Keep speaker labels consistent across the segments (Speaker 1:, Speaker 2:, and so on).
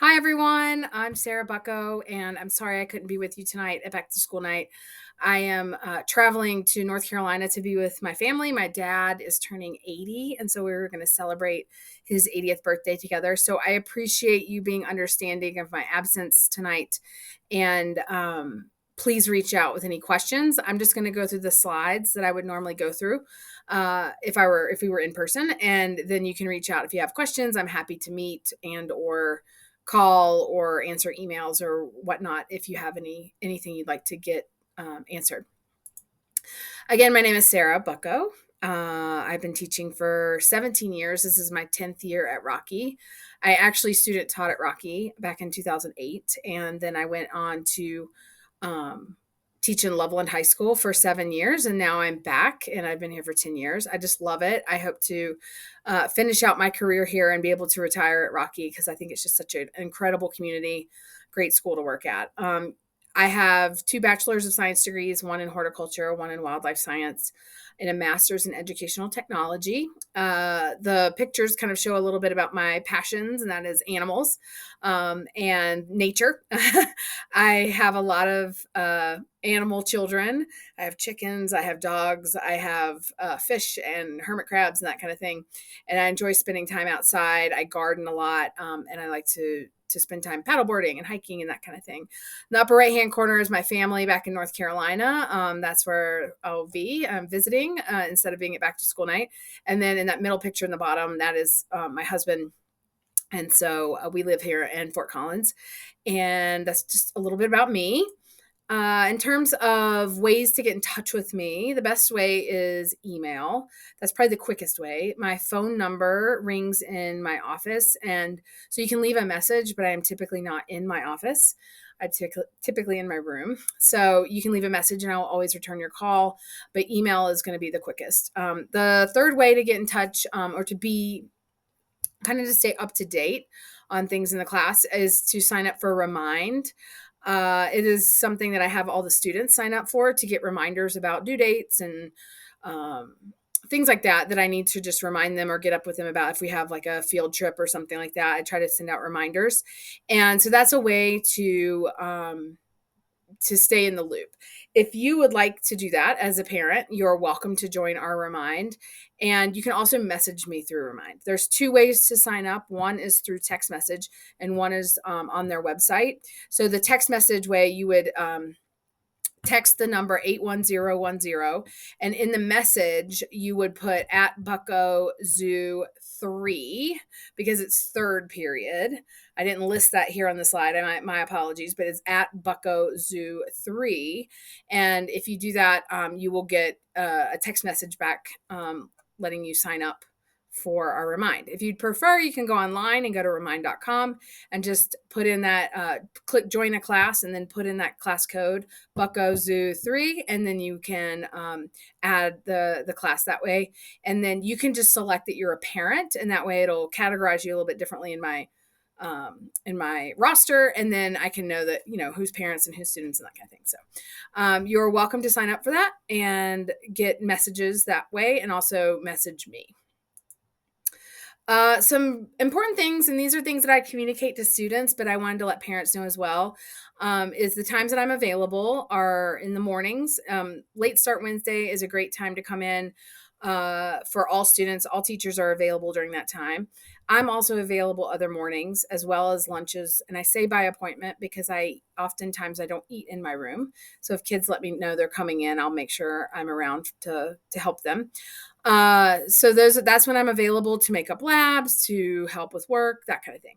Speaker 1: Hi, everyone. I'm Sarah Bucko, and I'm sorry I couldn't be with you tonight at back to school night. I am traveling to North Carolina to be with my family. My dad is turning 80, and so we were going to celebrate his 80th birthday together. So I appreciate you being understanding of my absence tonight. And please reach out with any questions. I'm just going to go through the slides that I would normally go through if we were in person, and then you can reach out if you have questions. I'm happy to meet and or call or answer emails or whatnot if you have anything you'd like to get answered. Again, my name is Sarah Bucko. I've been teaching for 17 years. This is my 10th year at Rocky. I actually student taught at Rocky back in 2008, and then I went on to um, teach in Loveland High School for 7 years, and now I'm back, and I've been here for 10 years. I just love it. I hope to finish out my career here and be able to retire at Rocky because I think it's just such an incredible community, great school to work at. I have two bachelor's of science degrees, one in horticulture, one in wildlife science, and a master's in educational technology. The pictures kind of show a little bit about my passions, and that is animals and nature. I have a lot of animal children. I have chickens, I have dogs, I have fish and hermit crabs and that kind of thing. And I enjoy spending time outside. I garden a lot, and I like to spend time paddleboarding and hiking and that kind of thing. The upper right hand corner is my family back in North Carolina. That's where I'll be visiting instead of being at back to school night. And then in that middle picture in the bottom, that is my husband. And so we live here in Fort Collins. And that's just a little bit about me. In terms of ways to get in touch with me, the best way is email. That's probably the quickest way. My phone number rings in my office, and so you can leave a message, but I am typically not in my office. I'm typically in my room. So you can leave a message and I'll always return your call, but email is going to be the quickest. The third way to get in touch or to be kind of to stay up to date on things in the class is to sign up for Remind. It is something that I have all the students sign up for to get reminders about due dates and um, things like that I need to just remind them or get up with them about if we have like a field trip or something like that. I try to send out reminders. And so that's a way to stay in the loop. If you would like to do that as a parent, you're welcome to join our Remind. And you can also message me through Remind. There's two ways to sign up. One is through text message, and one is on their website. So the text message way, you would text the number 81010, and in the message you would put at Bucko Zoo 3 because it's third period. I didn't list that here on the slide. My apologies, but it's at Bucko Zoo 3. And if you do that, you will get a text message back letting you sign up for our Remind. If you'd prefer, you can go online and go to remind.com and just put in that, click join a class, and then put in that class code Bucko Zoo 3, and then you can add the class that way. And then you can just select that you're a parent, and that way it'll categorize you a little bit differently in my roster, and then I can know that who's parents and who's students and that kind of thing. So you're welcome to sign up for that and get messages that way, and also message me. Some important things, and these are things that I communicate to students, but I wanted to let parents know as well, is the times that I'm available are in the mornings. Late Start Wednesday is a great time to come in for all students. All teachers are available during that time. I'm also available other mornings as well as lunches, and I say by appointment because oftentimes I don't eat in my room. So if kids let me know they're coming in, I'll make sure I'm around to help them. So that's when I'm available to make up labs, to help with work, that kind of thing.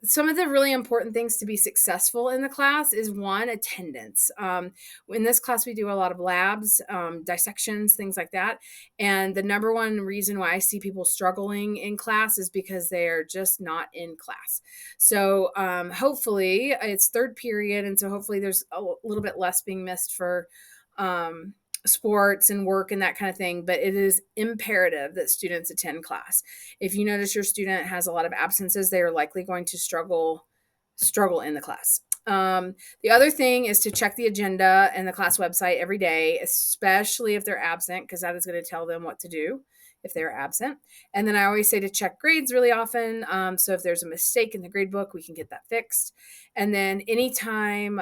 Speaker 1: Some of the really important things to be successful in the class is one, attendance. In this class, we do a lot of labs, dissections, things like that. And the number one reason why I see people struggling in class is because they're just not in class. So hopefully it's third period. And so hopefully there's a little bit less being missed for sports and work and that kind of thing, but it is imperative that students attend class. If you notice your student has a lot of absences, they are likely going to struggle in the class. The other thing is to check the agenda and the class website every day, especially if they're absent, because that is going to tell them what to do if they're absent. And then I always say to check grades really often. So if there's a mistake in the grade book, we can get that fixed. And then anytime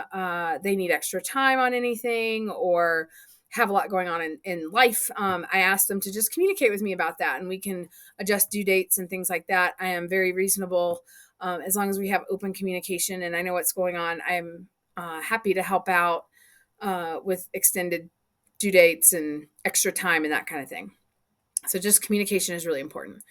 Speaker 1: they need extra time on anything or have a lot going on in life, I ask them to just communicate with me about that, and we can adjust due dates and things like that. I am very reasonable. As long as we have open communication and I know what's going on, I'm happy to help out with extended due dates and extra time and that kind of thing. So just communication is really important.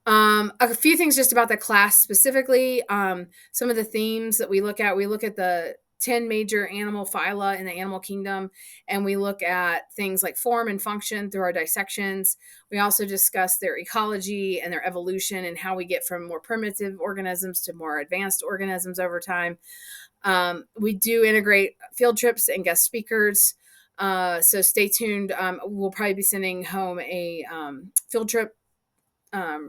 Speaker 1: A few things just about the class specifically. Some of the themes that we look at the 10 major animal phyla in the animal kingdom, and we look at things like form and function through our dissections. We also discuss their ecology and their evolution and how we get from more primitive organisms to more advanced organisms over time. We do integrate field trips and guest speakers. So stay tuned. We'll probably be sending home a field trip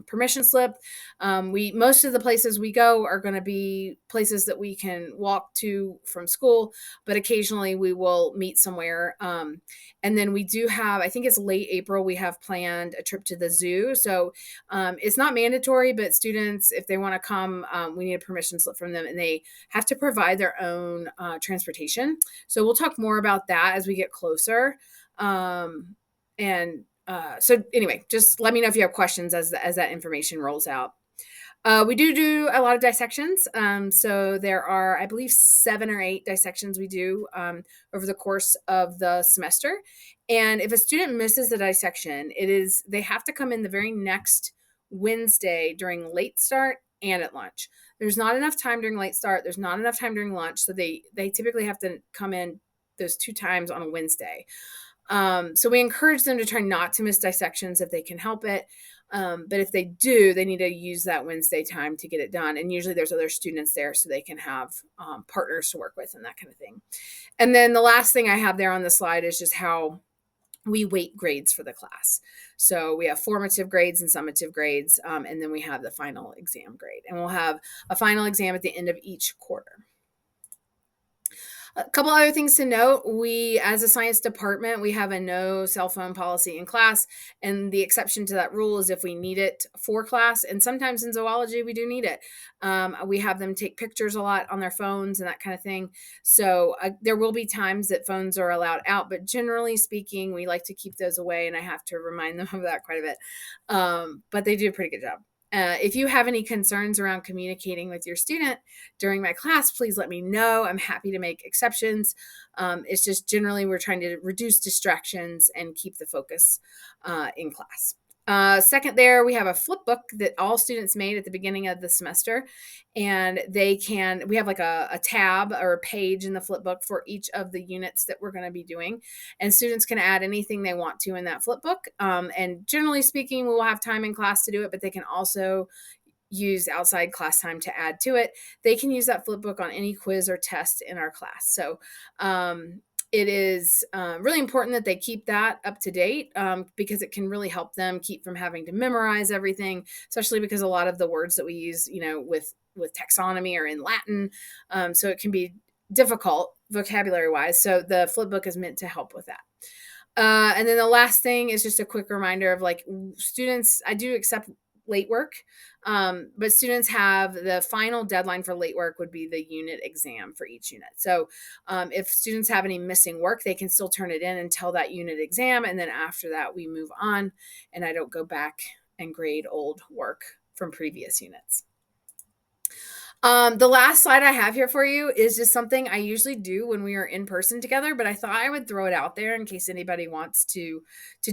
Speaker 1: permission slip. Most of the places we go are going to be places that we can walk to from school, but occasionally we will meet somewhere. And then we do have, I think it's late April, we have planned a trip to the zoo. So it's not mandatory, but students, if they want to come, we need a permission slip from them, and they have to provide their own transportation. So we'll talk more about that as we get closer. So anyway, just let me know if you have questions as that information rolls out. We do a lot of dissections. So there are, I believe, 7 or 8 dissections we do over the course of the semester. And if a student misses a dissection, they have to come in the very next Wednesday during late start and at lunch. There's not enough time during late start. There's not enough time during lunch. So they typically have to come in those 2 times on a Wednesday. So we encourage them to try not to miss dissections if they can help it. But if they do, they need to use that Wednesday time to get it done. And usually there's other students there so they can have partners to work with and that kind of thing. And then the last thing I have there on the slide is just how we weight grades for the class. So we have formative grades and summative grades, and then we have the final exam grade. And we'll have a final exam at the end of each quarter. A couple other things to note. We, as a science department, we have a no cell phone policy in class. And the exception to that rule is if we need it for class. And sometimes in zoology, we do need it. We have them take pictures a lot on their phones and that kind of thing. So there will be times that phones are allowed out. But generally speaking, we like to keep those away. And I have to remind them of that quite a bit. But they do a pretty good job. If you have any concerns around communicating with your student during my class, please let me know. I'm happy to make exceptions. It's just generally we're trying to reduce distractions and keep the focus in class. Second there, we have a flip book that all students made at the beginning of the semester, and we have like a tab or a page in the flip book for each of the units that we're going to be doing, and students can add anything they want to in that flip book. And generally speaking, we will have time in class to do it, but they can also use outside class time to add to it. They can use that flip book on any quiz or test in our class. So it is really important that they keep that up to date because it can really help them keep from having to memorize everything, especially because a lot of the words that we use, with taxonomy are in Latin. So it can be difficult vocabulary wise. So the flip book is meant to help with that. And then the last thing is just a quick reminder of students, I do accept late work, but students have the final deadline for late work would be the unit exam for each unit. So if students have any missing work, they can still turn it in until that unit exam. And then after that, we move on, and I don't go back and grade old work from previous units. The last slide I have here for you is just something I usually do when we are in person together, but I thought I would throw it out there in case anybody wants to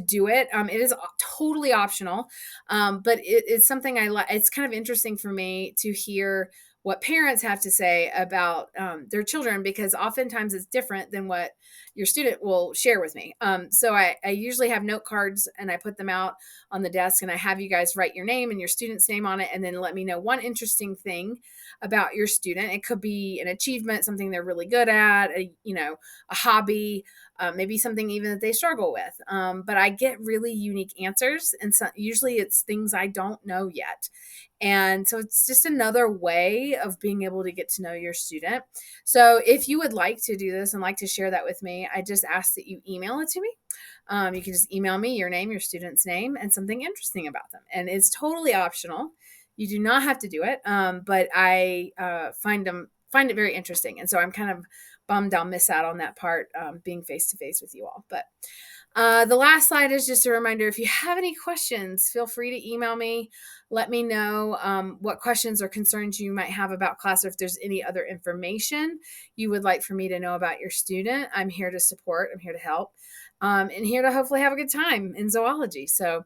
Speaker 1: do it. It is totally optional, but it's something I like. It's kind of interesting for me to hear what parents have to say about their children, because oftentimes it's different than what your student will share with me. So I usually have note cards and I put them out on the desk, and I have you guys write your name and your student's name on it, and then let me know one interesting thing about your student. It could be an achievement, something they're really good at, a hobby, maybe something even that they struggle with. But I get really unique answers, and so usually it's things I don't know yet. And so it's just another way of being able to get to know your student. So if you would like to do this and like to share that with me, I just ask that you email it to me. You can just email me your name, your student's name, and something interesting about them. And it's totally optional. You do not have to do it, but I find it very interesting. And so I'm kind of bummed I'll miss out on that part, being face to face with you all. But the last slide is just a reminder, if you have any questions, feel free to email me. Let me know what questions or concerns you might have about class, or if there's any other information you would like for me to know about your student. I'm here to support, I'm here to help, and here to hopefully have a good time in zoology. So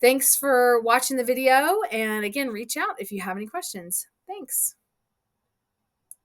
Speaker 1: thanks for watching the video. And again, reach out if you have any questions. Thanks.